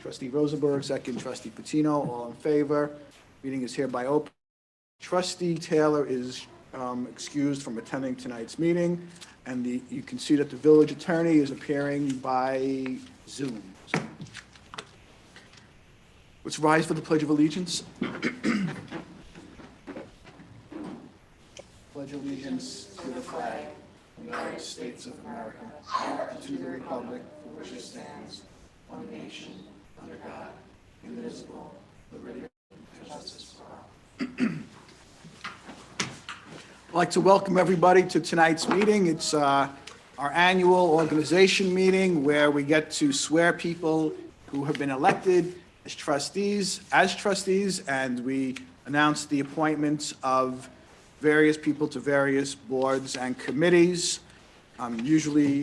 Trustee Rosenberg, second trustee Patino, all in favor. Meeting is hereby open. Trustee Taylor is excused from attending tonight's meeting, and you can see that the village attorney is appearing by Zoom. So, let's rise for the Pledge of Allegiance. Pledge allegiance to the flag of the United States of America, and to the republic for which it stands, one nation, under God, indivisible, liberty and justice for all. I'd like to welcome everybody to tonight's meeting. It's our annual organization meeting where we get to swear people who have been elected as trustees, and we announce the appointments of various people to various boards and committees. Usually,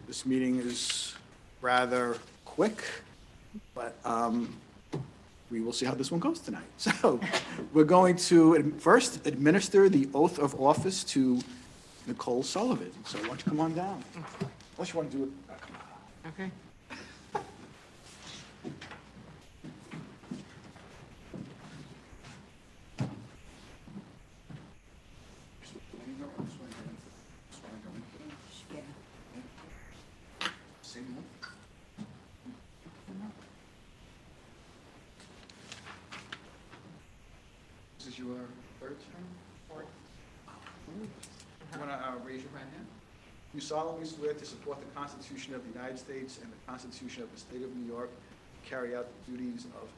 this meeting is rather quick, but we will see how this one goes tonight. So we're going to first administer the oath of office to Nicole Sullivan. So why don't you come on down? Unless you want to do it. Come on. Okay. This is your third term? Fourth. You want to raise your right hand? You solemnly swear to support the Constitution of the United States and the Constitution of the State of New York, to carry out the duties of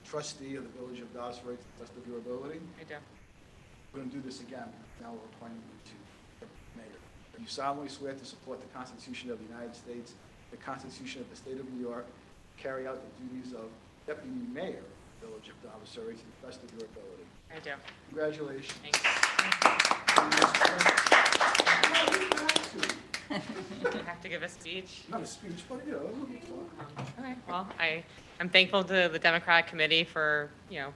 trustee of the Village of Dosford to the best of your ability? I do. We're going to do this again. Now we're appointing you to mayor. You solemnly swear to support the Constitution of the United States, the Constitution of the State of New York, to carry out the duties of deputy mayor of the Village of Dosford to the best of your ability? I do. Congratulations. Thanks. I have to give a speech. Not a speech, but you know. Okay. Well, I'm thankful to the Democratic Committee for,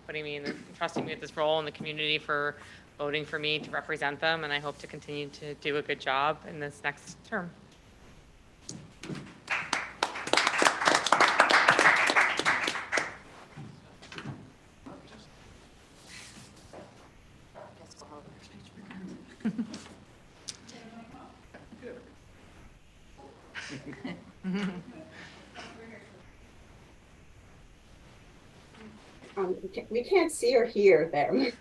putting me in, trusting me with this role, and the community for voting for me to represent them, and I hope to continue to do a good job in this next term. We can't see or hear them.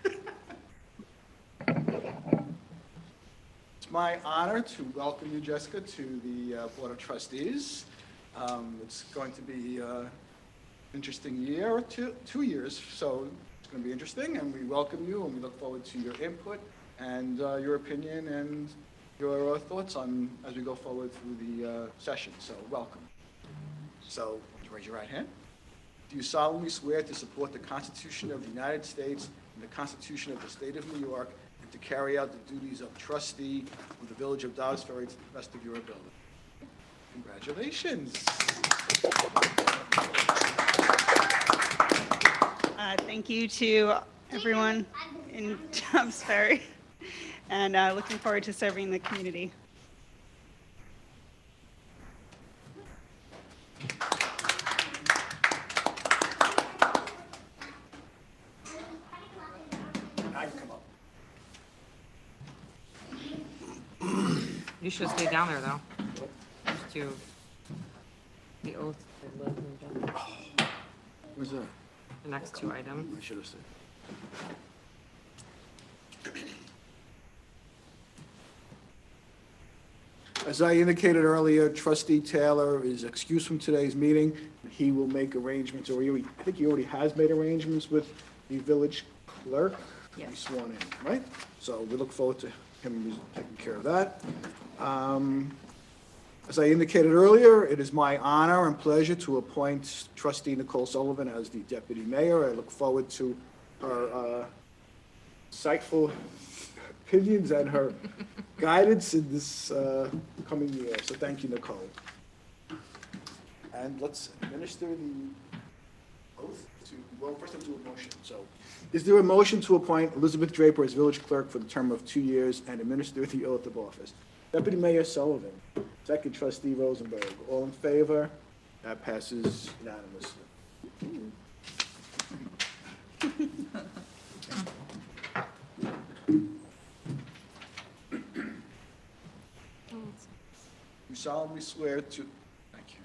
It's my honor to welcome you, Jessica, to the Board of Trustees. It's going to be an interesting year or 2 years, so it's going to be interesting, and we welcome you, and we look forward to your input and your opinion and your thoughts on as we go forward through the session. So welcome. So raise your right hand. Do you solemnly swear to support the Constitution of the United States and the Constitution of the State of New York, and to carry out the duties of trustee of the Village of Dosford to the best of your ability? Congratulations. Thank you to everyone in Dosford, and looking forward to serving the community. You should stay down there, though. Just do the oath of Liz and Jen. Where's that? The next two items. I should have said. As I indicated earlier, Trustee Taylor is excused from today's meeting. He will make arrangements, or I think he already has made arrangements with the village clerk to be sworn in, right? So we look forward to him taking care of that. As I indicated earlier, it is my honor and pleasure to appoint Trustee Nicole Sullivan as the deputy mayor. I look forward to her insightful opinions and her guidance in this coming year. So thank you, Nicole. And let's administer the oath well, first I'll do a motion. So is there a motion to appoint Elizabeth Draper as village clerk for the term of 2 years and administer the oath of office? Deputy Mayor Sullivan, second trustee Rosenberg, all in favor? That passes unanimously. You solemnly swear to, thank you.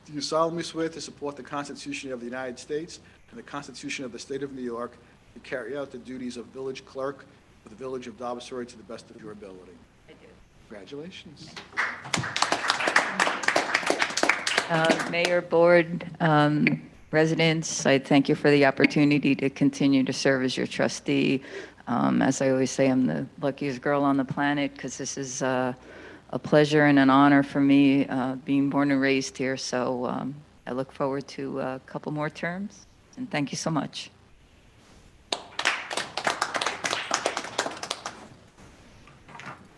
Do you solemnly swear to support the Constitution of the United States and the Constitution of the State of New York, to carry out the duties of village clerk for the Village of Dobson to the best of your ability? I do. Congratulations. Mayor, board, residents, I thank you for the opportunity to continue to serve as your trustee. As I always say, I'm the luckiest girl on the planet because this is a pleasure and an honor for me, being born and raised here. So I look forward to a couple more terms, and thank you so much. Is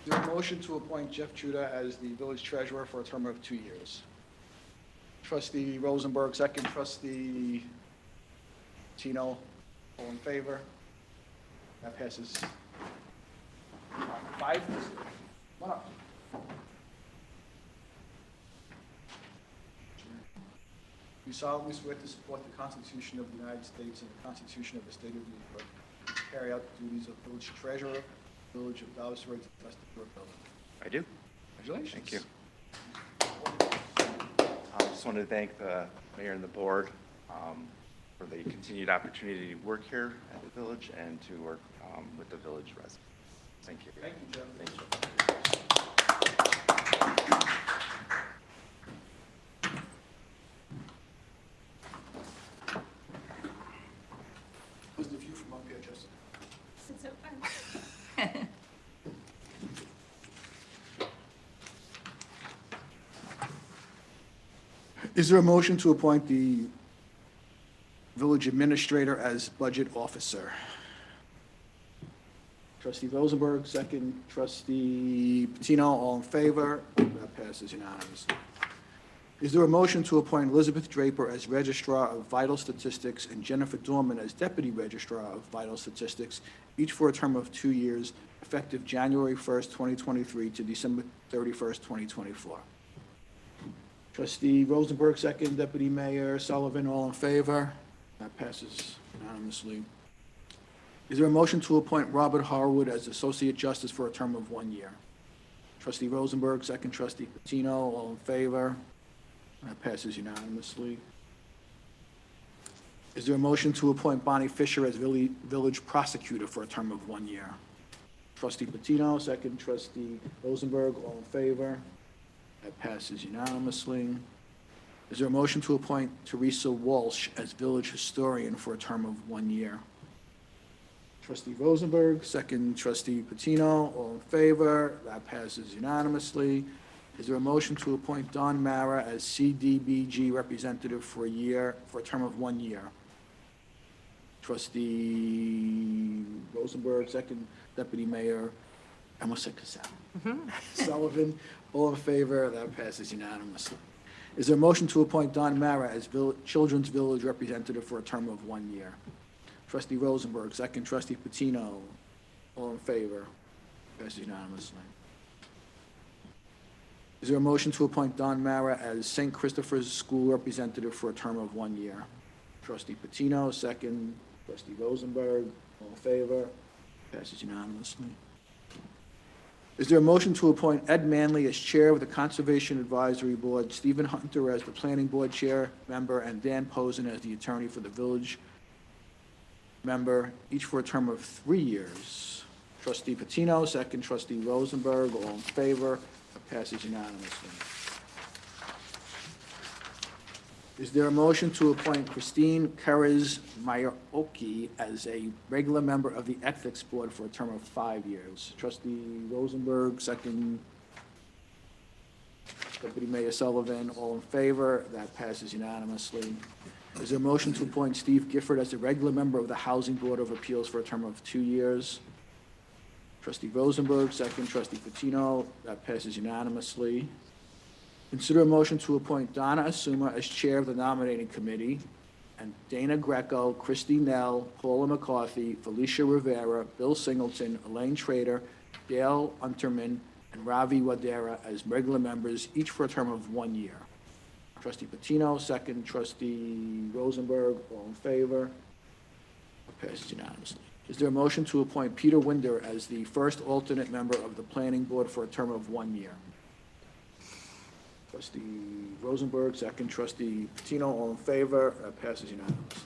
there a motion to appoint Jeff Judah as the village treasurer for a term of 2 years? Trustee Rosenberg, second. Trustee Tino, all in favor? That passes. 5. Come on up. You solemnly swear to support the Constitution of the United States and the Constitution of the State of New York, to carry out the duties of village treasurer, Village of Dobson to the best of your ability. I do. Congratulations. Thank you. I just wanted to thank the mayor and the board for the continued opportunity to work here at the village and to work with the village residents. Thank you. Thank you, Jeff. Thank you. How's the view from up here, Justin? It's so fun. Is there a motion to appoint the village administrator as budget officer? Trustee Rosenberg, second. Trustee Patino, all in favor? That passes unanimously. Is there a motion to appoint Elizabeth Draper as registrar of vital statistics and Jennifer Dorman as deputy registrar of vital statistics, each for a term of 2 years, effective January 1st, 2023 to December 31st, 2024? Trustee Rosenberg, second. Deputy Mayor Sullivan, all in favor? That passes unanimously. Is there a motion to appoint Robert Harwood as Associate Justice for a term of 1 year? Trustee Rosenberg, second. Trustee Patino, all in favor? That passes unanimously. Is there a motion to appoint Bonnie Fisher as village prosecutor for a term of 1 year? Trustee Patino, second. Trustee Rosenberg, all in favor? That passes unanimously. Is there a motion to appoint Teresa Walsh as village historian for a term of 1 year? Trustee Rosenberg, second. Trustee Patino, all in favor? That passes unanimously. Is there a motion to appoint Don Mara as CDBG representative for a term of 1 year? Trustee Rosenberg, second. Deputy Mayor, I almost said Casal. Sullivan, all in favor? That passes unanimously. Is there a motion to appoint Don Mara as Children's Village representative for a term of 1 year? Trustee Rosenberg, second. Trustee Patino, all in favor? Passes unanimously. Is there a motion to appoint Don Mara as St. Christopher's School representative for a term of 1 year? Trustee Patino, second. Trustee Rosenberg, all in favor? Passes unanimously. Is there a motion to appoint Ed Manley as Chair of the Conservation Advisory Board, Stephen Hunter as the Planning Board Chair member, and Dan Posen as the attorney for the village member, each for a term of 3 years? Trustee Patino, second. Trustee Rosenberg, all in favor? That passes unanimously. Is there a motion to appoint Christine Karras-Mayoki as a regular member of the Ethics Board for a term of 5 years? Trustee Rosenberg, second. Deputy Mayor Sullivan, all in favor? That passes unanimously. Is there a motion to appoint Steve Gifford as a regular member of the Housing Board of Appeals for a term of 2 years? Trustee Rosenberg, second. Trustee Patino, that passes unanimously. Consider a motion to appoint Donna Asuma as Chair of the Nominating Committee, and Dana Greco, Christy Nell, Paula McCarthy, Felicia Rivera, Bill Singleton, Elaine Trader, Dale Unterman, and Ravi Wadera as regular members, each for a term of 1 year. Trustee Patino, second. Trustee Rosenberg, all in favor? Passes unanimously. Is there a motion to appoint Peter Winder as the first alternate member of the Planning Board for a term of 1 year? Trustee Rosenberg, second. Trustee Patino, all in favor? Passes unanimously.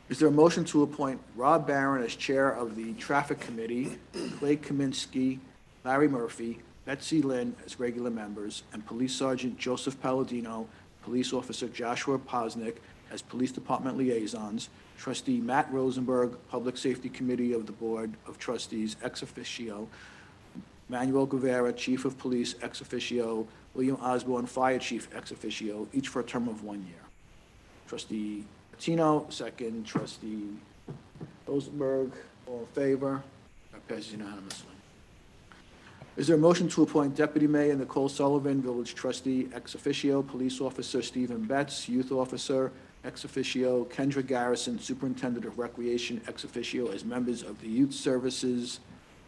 Is there a motion to appoint Rob Barron as Chair of the Traffic Committee, Clay Kaminsky, Larry Murphy, Betsy Lynn as regular members, and Police Sergeant Joseph Palladino, Police Officer Joshua Posnick as Police Department liaisons, Trustee Matt Rosenberg, Public Safety Committee of the Board of Trustees, ex officio, Manuel Guevara, Chief of Police, ex officio, William Osborne, Fire Chief, ex officio, each for a term of 1 year. Trustee Patino, second. Trustee Rosenberg, all in favor? That passes unanimously. Is there a motion to appoint Deputy Mayor Nicole Sullivan, Village Trustee, ex officio, Police Officer Stephen Betts, Youth Officer, ex officio, Kendra Garrison, Superintendent of Recreation, ex officio, as members of the Youth Services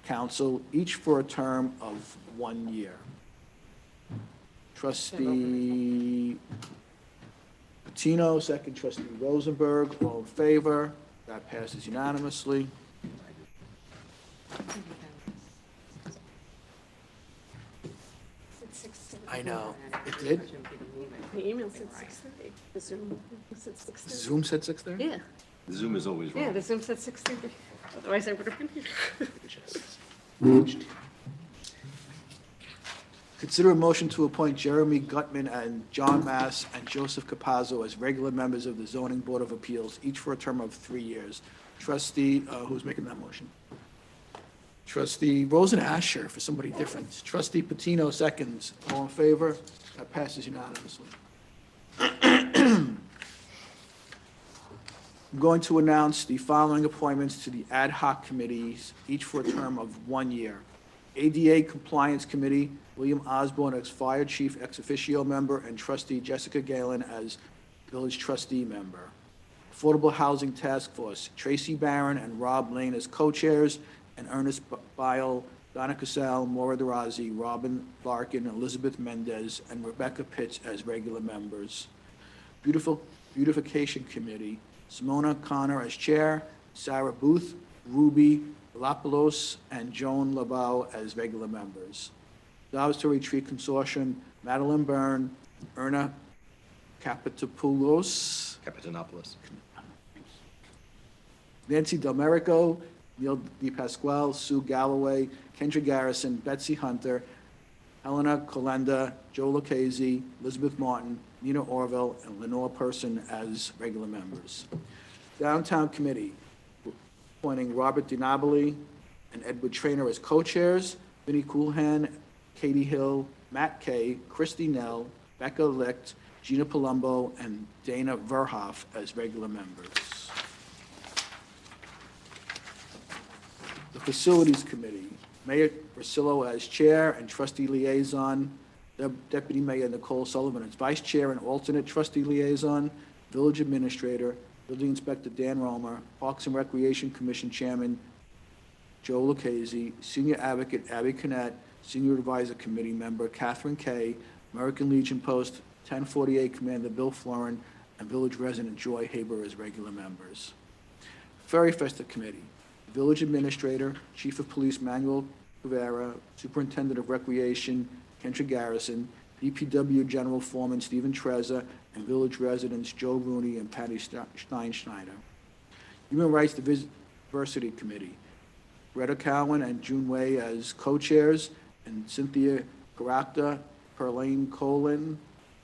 Council, each for a term of 1 year? Trustee Patino, second. Trustee Rosenberg, all in favor? That passes unanimously. I know. It did? The email said 6:30. The Zoom said 6:30. Zoom said 6:30? Yeah, The Zoom is always wrong. yeah, the Zoom said 6:30. Otherwise, I would have been here. Consider a motion to appoint Jeremy Gutman and John Mass and Joseph Capazzo as regular members of the Zoning Board of Appeals, each for a term of 3 years. Trustee, who's making that motion? Trustee Rosen Asher, for somebody different. Trustee Patino, seconds. All in favor? That passes unanimously. I'm going to announce the following appointments to the ad hoc committees, each for a term of 1 year. ADA Compliance Committee, William Osborne as Fire Chief ex officio member, and Trustee Jessica Galen as Village Trustee member. Affordable Housing Task Force, Tracy Barron and Rob Lane as co-chairs, and Ernest Bile, Donna Cassell, Maura DeRozzi, Robin Larkin, Elizabeth Mendez, and Rebecca Pitts as regular members. Beautification Committee, Simona Connor as chair, Sarah Booth, Ruby Lapoulos, and Joan Labau as regular members. Dobbs to Retreat Consortium, Madeline Byrne, Erna Kapitopoulos, Capitanopoulos. Nancy Delmerico, Neil DePasquale, Sue Galloway, Kendra Garrison, Betsy Hunter, Helena Colenda, Joe Lucchese, Elizabeth Martin, Nina Orville, and Lenore Person as regular members. Downtown Committee, appointing Robert DiNabili and Edward Trainer as co-chairs, Vinnie Coolhan, Katie Hill, Matt Kay, Christy Nell, Becca Licht, Gina Palumbo, and Dana Verhoff as regular members. The Facilities Committee, Mayor Rosillo as chair and trustee liaison, Deputy Mayor Nicole Sullivan as vice chair and alternate trustee liaison, Village Administrator, Building Inspector Dan Romer, Parks and Recreation Commission Chairman Joe Lucchese, Senior Advocate Abby Cannett, Senior Advisor Committee Member Catherine Kay, American Legion Post 1048 Commander Bill Florin, and Village Resident Joy Haber as regular members. Ferry Festa Committee, Village Administrator, Chief of Police Manuel Guevara, Superintendent of Recreation Kendra Garrison, DPW General Foreman Stephen Trezza, and Village Residents Joe Rooney and Patty Steinschneider. Human Rights Diversity Committee, Greta Cowan and June Wei as co-chairs, and Cynthia Caracta, Perlane Colin,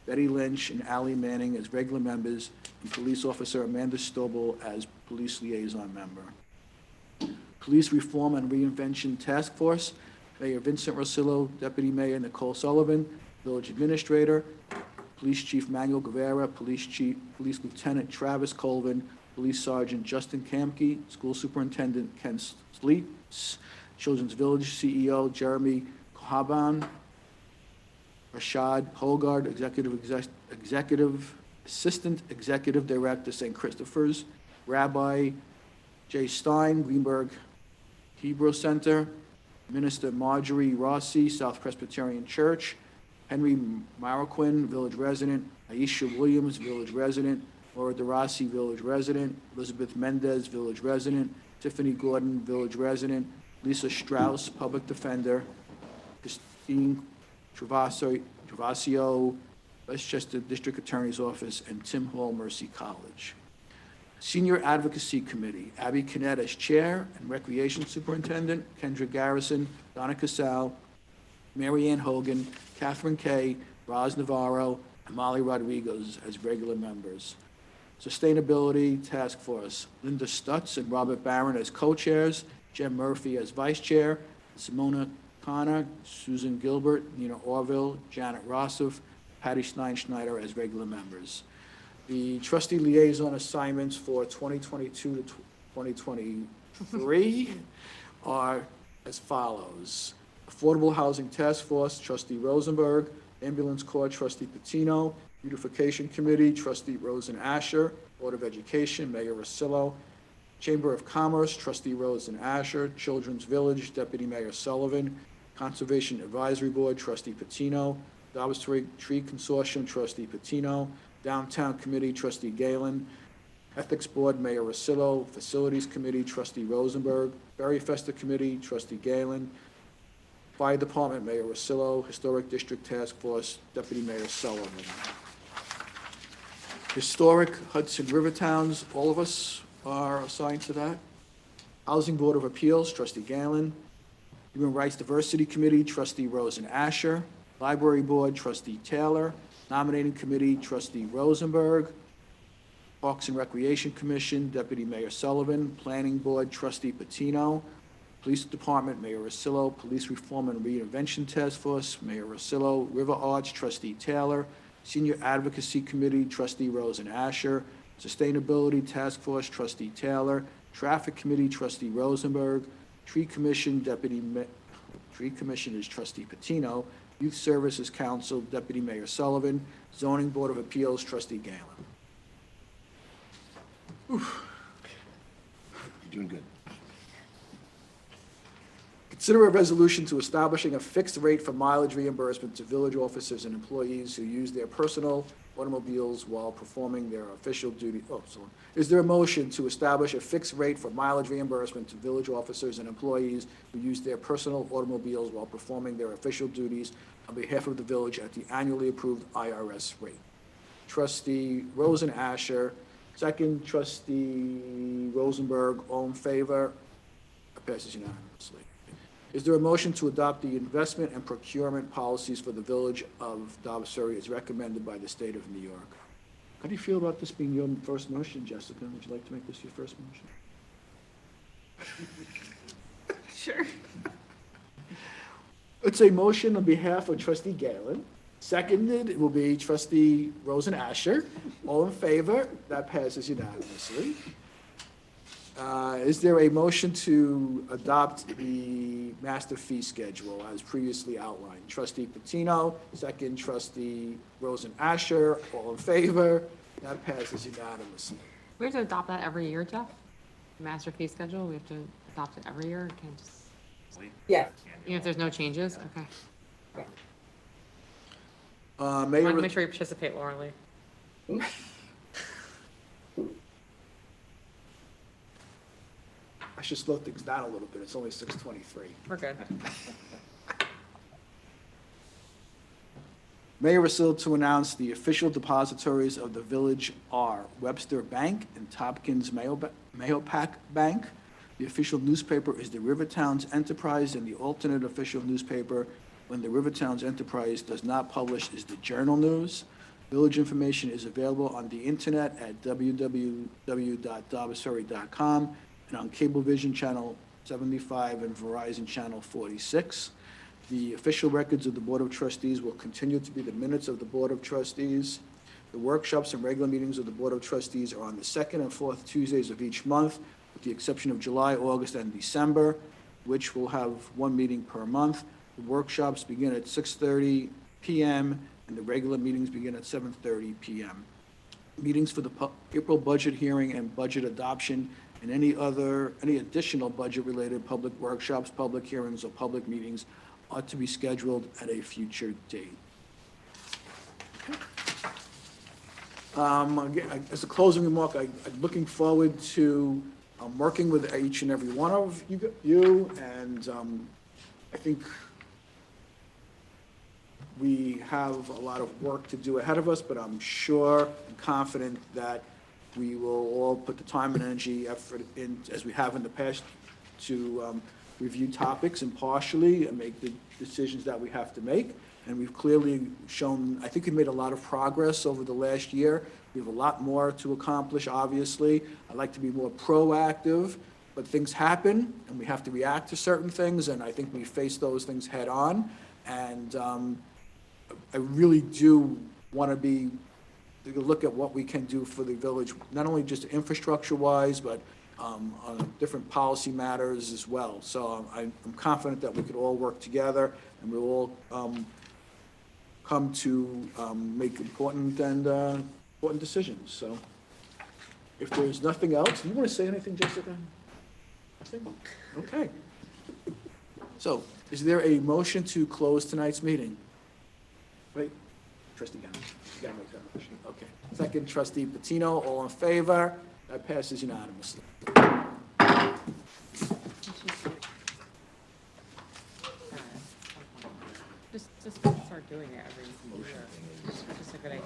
Betty Lynch, and Ally Manning as regular members, and Police Officer Amanda Stobel as Police Liaison Member. Police Reform and Reinvention Task Force, Mayor Vincent Rosillo, Deputy Mayor Nicole Sullivan, Village Administrator, Police Chief Manuel Guevara, Police Lieutenant Travis Colvin, Police Sergeant Justin Kamke, School Superintendent Ken Sleets, Children's Village CEO Jeremy Kohaban, Rashad Holgard, Executive Assistant Executive Director, St. Christopher's, Rabbi Jay Stein, Greenberg Hebrew Center, Minister Marjorie Rossi, South Presbyterian Church, Henry Marroquin, village resident, Aisha Williams, village resident, Laura DeRossi, village resident, Elizabeth Mendez, village resident, Tiffany Gordon, village resident, Lisa Strauss, public defender, Christine Travasio, Westchester District Attorney's Office, and Tim Hall, Mercy College. Senior Advocacy Committee, Abby Kinnett as Chair, and Recreation Superintendent, Kendra Garrison, Donna Casal, Mary Ann Hogan, Catherine Kay, Roz Navarro, and Molly Rodriguez as regular members. Sustainability Task Force, Linda Stutz and Robert Barron as co-chairs, Jen Murphy as vice chair, Simona Connor, Susan Gilbert, Nina Orville, Janet Rossov, Patty Schneider as regular members. The trustee liaison assignments for 2022 to 2023 are as follows. Affordable Housing Task Force, Trustee Rosenberg. Ambulance Corps, Trustee Patino. Beautification Committee, Trustee Rosen Asher. Board of Education, Mayor Rosillo. Chamber of Commerce, Trustee Rosen Asher. Children's Village, Deputy Mayor Sullivan. Conservation Advisory Board, Trustee Patino. Dobbs Tree Consortium, Trustee Patino. Downtown Committee, Trustee Galen. Ethics Board, Mayor Rosillo. Facilities Committee, Trustee Rosenberg. Berry Festa Committee, Trustee Galen. Fire Department, Mayor Rosillo. Historic District Task Force, Deputy Mayor Sullivan. Historic Hudson River Towns, all of us are assigned to that. Housing Board of Appeals, Trustee Galen. Human Rights Diversity Committee, Trustee Rosen Asher. Library Board, Trustee Taylor. Nominating Committee, Trustee Rosenberg. Parks and Recreation Commission, Deputy Mayor Sullivan. Planning Board, Trustee Patino. Police Department, Mayor Rosillo. Police Reform and Reinvention Task Force, Mayor Rosillo. River Arts, Trustee Taylor. Senior Advocacy Committee, Trustee Rosen Asher. Sustainability Task Force, Trustee Taylor. Traffic Committee, Trustee Rosenberg. Tree Commission, Tree Commission is Trustee Patino. Youth Services Council, Deputy Mayor Sullivan. Zoning Board of Appeals, Trustee Galen. You're doing good. Consider a resolution to establishing a fixed rate for mileage reimbursement to village officers and employees who use their personal automobiles while performing their official duty. Is there a motion to establish a fixed rate for mileage reimbursement to village officers and employees who use their personal automobiles while performing their official duties on behalf of the village at the annually approved IRS rate? Trustee Rosen Asher, second. Trustee Rosenberg, all in favor? That passes unanimously. Is there a motion to adopt the investment and procurement policies for the village of Dobbs Ferry as recommended by the state of New York? How do you feel about this being your first motion, Jessica? Would you like to make this your first motion? Sure. It's a motion on behalf of Trustee Galen. Seconded will be Trustee Rosen Asher. All in favor? That passes unanimously. Is there a motion to adopt the master fee schedule as previously outlined? Trustee Patino, second. Trustee Rosen Asher, all in favor? That passes unanimously. We have to adopt that every year, Jeff? Master fee schedule, we have to adopt it every year? Can't just, Yes. even if there's no changes? Okay. I Mayor, want to make sure you participate, Laura Lee. I should slow things down a little bit. It's only 6:23. We're good. Mayor Rosillo to announce the official depositories of the village are Webster Bank and Tompkins Mahopac Bank. The official newspaper is the Rivertowns Enterprise, and the alternate official newspaper when the Rivertowns Enterprise does not publish is the Journal News. Village information is available on the internet at www.dobbsferry.com and on Cablevision Channel 75 and Verizon Channel 46. The official records of the Board of Trustees will continue to be the minutes of the Board of Trustees. The workshops and regular meetings of the Board of Trustees are on the second and fourth Tuesdays of each month, with the exception of July, August, and December, which will have one meeting per month. The workshops begin at 6:30 p.m. and the regular meetings begin at 7:30 p.m. Meetings for the April budget hearing and budget adoption and any additional budget-related public workshops, public hearings, or public meetings ought to be scheduled at a future date. Again, as a closing remark, I'm looking forward to working with each and every one of you, and I think we have a lot of work to do ahead of us, but I'm sure and confident that we will all put the time and energy, effort in, as we have in the past, to review topics impartially and make the decisions that we have to make. And we've clearly shown, I think we've made a lot of progress over the last year. We have a lot more to accomplish, obviously. I'd like to be more proactive, but things happen, and we have to react to certain things, and I think we face those things head-on. And I really do want to look at what we can do for the village, not only just infrastructure-wise, but on different policy matters as well. So I'm confident that we could all work together, and we'll all come to make important decisions. So if there's nothing else, do you want to say anything, Jessica? Nothing? Okay. So is there a motion to close tonight's meeting? Wait, trustee Gans, you gotta make that motion. Okay. Second, trustee Patino, all in favor? That passes unanimously. Just start doing it every year. It's just a good idea.